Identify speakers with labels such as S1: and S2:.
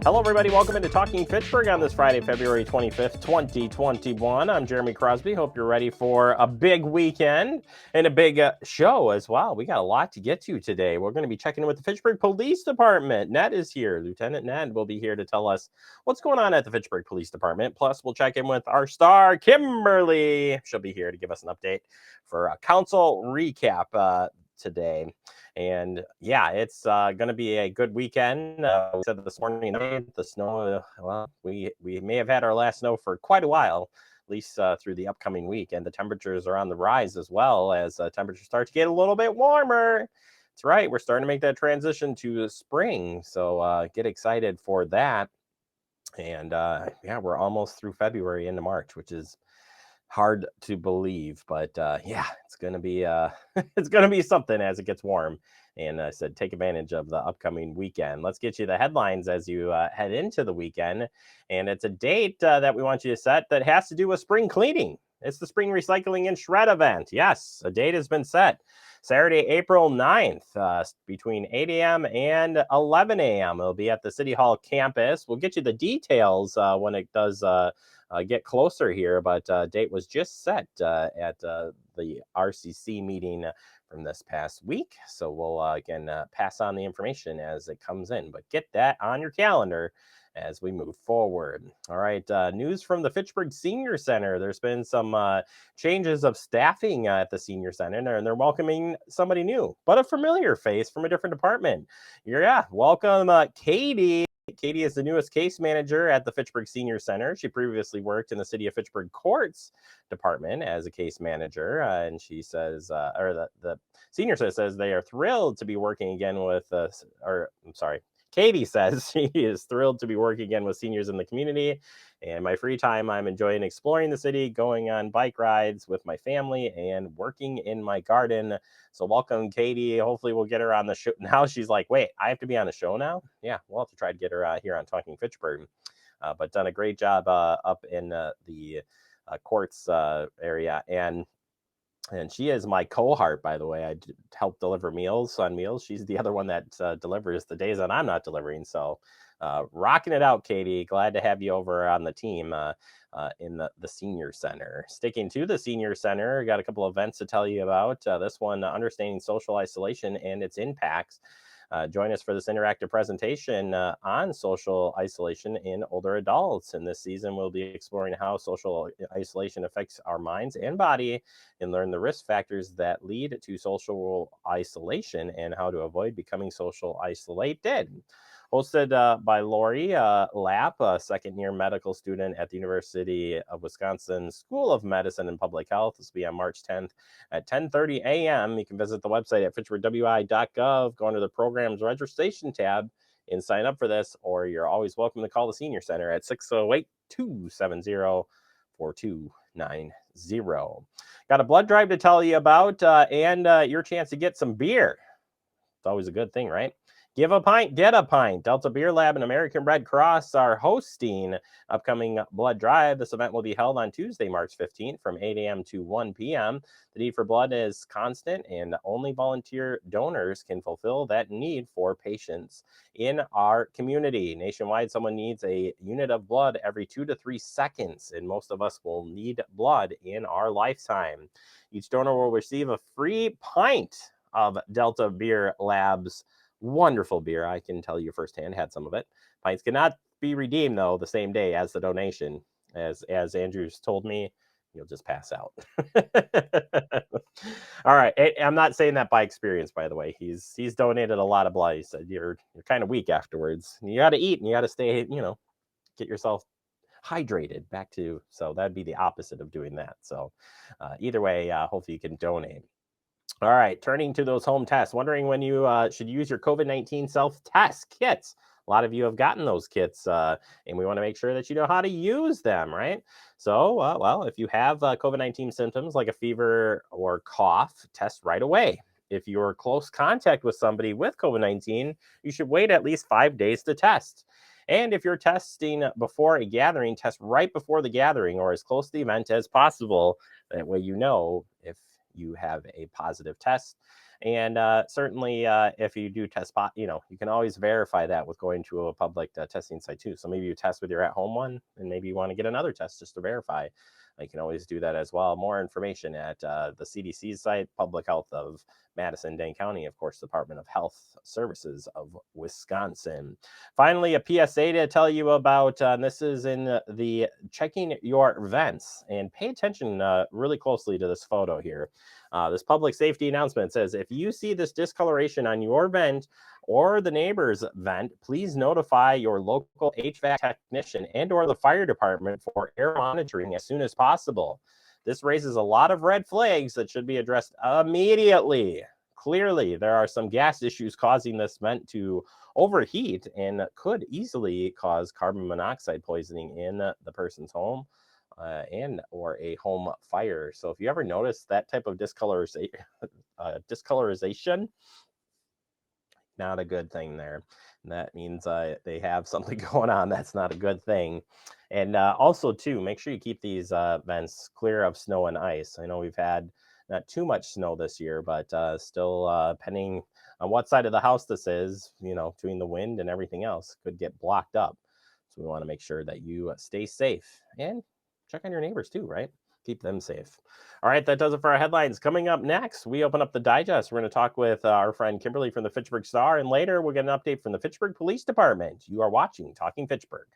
S1: Hello, everybody. Welcome into Talking Fitchburg on this Friday, February 25th, 2021. I'm Jeremy Crosby. Hope you're ready for a big weekend and a big show as well. We got a lot to get to today. We're going to be checking in with the Fitchburg Police Department. Ned is here. Lieutenant Ned will be here to tell us what's going on at the Fitchburg Police Department. Plus, we'll check in with our star, Kimberly. She'll be here to give us an update for a council recap today. And yeah, it's going to be a good weekend. We said this morning, the snow, well, we may have had our last snow for quite a while, at least through the upcoming week. And the temperatures are on the rise as well as temperatures start to get a little bit warmer. That's right. We're starting to make that transition to spring. So get excited for that. And yeah, we're almost through February into March, which is hard to believe, but yeah, it's gonna be it's gonna be something as it gets warm. And I said, take advantage of the upcoming weekend. Let's get you the headlines as you head into the weekend. And it's a date that we want you to set that has to do with spring cleaning. It's the spring recycling and shred event. Yes, a date has been set. Saturday, April 9th, between 8 a.m. and 11 a.m. It'll be at the City Hall campus. We'll get you the details when it does get closer here, but date was just set at the RCC meeting from this past week. So we'll again pass on the information as it comes in, but get that on your calendar as we move forward. All right, news from the Fitchburg Senior Center. There's been some changes of staffing at the Senior Center, and they're welcoming somebody new, but a familiar face from a different department. Yeah, welcome Katie. Katie is the newest case manager at the Fitchburg Senior Center. She previously worked in the City of Fitchburg Courts Department as a case manager, and she says, or the senior says they are thrilled to be working again with, Katie says she is thrilled to be working again with seniors in the community. And my free time, I'm enjoying exploring the city, going on bike rides with my family, and working in my garden. So welcome, Katie. Hopefully we'll get her on the show. Now she's like, wait, I have to be on the show now? Yeah, we'll have to try to get her here on Talking Fitchburg. But done a great job up in the courts area. And she is my cohort, by the way. I help deliver meals on meals. She's the other one that delivers the days that I'm not delivering. So rocking it out, Katie. Glad to have you over on the team in the Senior Center. Sticking to the Senior Center, got a couple of events to tell you about. This one, Understanding Social Isolation and Its Impacts. Join us for this interactive presentation on social isolation in older adults. And this season, we'll be exploring how social isolation affects our minds and body, and learn the risk factors that lead to social isolation and how to avoid becoming social isolated. Hosted by Lori Lapp, a second-year medical student at the University of Wisconsin School of Medicine and Public Health. This will be on March 10th at 10:30 a.m. You can visit the website at fitchburgwi.gov, go under the programs registration tab, and sign up for this, or you're always welcome to call the Senior Center at 608-270-4290. Got a blood drive to tell you about, and your chance to get some beer. It's always a good thing, right? Give a pint, get a pint. Delta Beer Lab and American Red Cross are hosting upcoming blood drive. This event will be held on Tuesday, March 15th from 8 a.m. to 1 p.m. The need for blood is constant, and only volunteer donors can fulfill that need for patients in our community. Nationwide, someone needs a unit of blood every 2 to 3 seconds, and most of us will need blood in our lifetime. Each donor will receive a free pint of Delta Beer Lab's wonderful beer. I can tell you firsthand, had some of it. Pints cannot be redeemed, though, the same day as the donation. As Andrews told me, you'll just pass out. All right. I'm not saying that by experience, by the way. He's donated a lot of blood. He said you're kind of weak afterwards. You got to eat and you got to stay, get yourself hydrated so that'd be the opposite of doing that. So either way, hopefully you can donate. All right, turning to those home tests, wondering when you should use your COVID-19 self-test kits. A lot of you have gotten those kits, and we want to make sure that you know how to use them, right? So, well, if you have COVID-19 symptoms like a fever or cough, test right away. If you're close contact with somebody with COVID-19, you should wait at least 5 days to test. And if you're testing before a gathering, test right before the gathering or as close to the event as possible. That way you know if you have a positive test. And certainly, if you do test you can always verify that with going to a public testing site too. So maybe you test with your at-home one, and maybe you want to get another test just to verify. You can always do that as well. More information at the CDC site, Public Health of Madison-Dane County, of course, Department of Health Services of Wisconsin. Finally, a PSA to tell you about. This is in the checking your vents, and pay attention really closely to this photo here. This public safety announcement says, if you see this discoloration on your vent or the neighbor's vent, please notify your local HVAC technician and or the fire department for air monitoring as soon as possible. This raises a lot of red flags that should be addressed immediately. Clearly, there are some gas issues causing this vent to overheat and could easily cause carbon monoxide poisoning in the person's home and or a home fire. So if you ever notice that type of discolorization, not a good thing there. And that means they have something going on. That's not a good thing. And also, too, make sure you keep these vents clear of snow and ice. I know we've had not too much snow this year, but still, depending on what side of the house this is, between the wind and everything else, could get blocked up. So we want to make sure that you stay safe and check on your neighbors too, right? Keep them safe. All right, that does it for our headlines. Coming up next, we open up the digest. We're going to talk with our friend Kimberly from the Fitchburg Star, and later we'll get an update from the Fitchburg Police Department. You are watching Talking Fitchburg.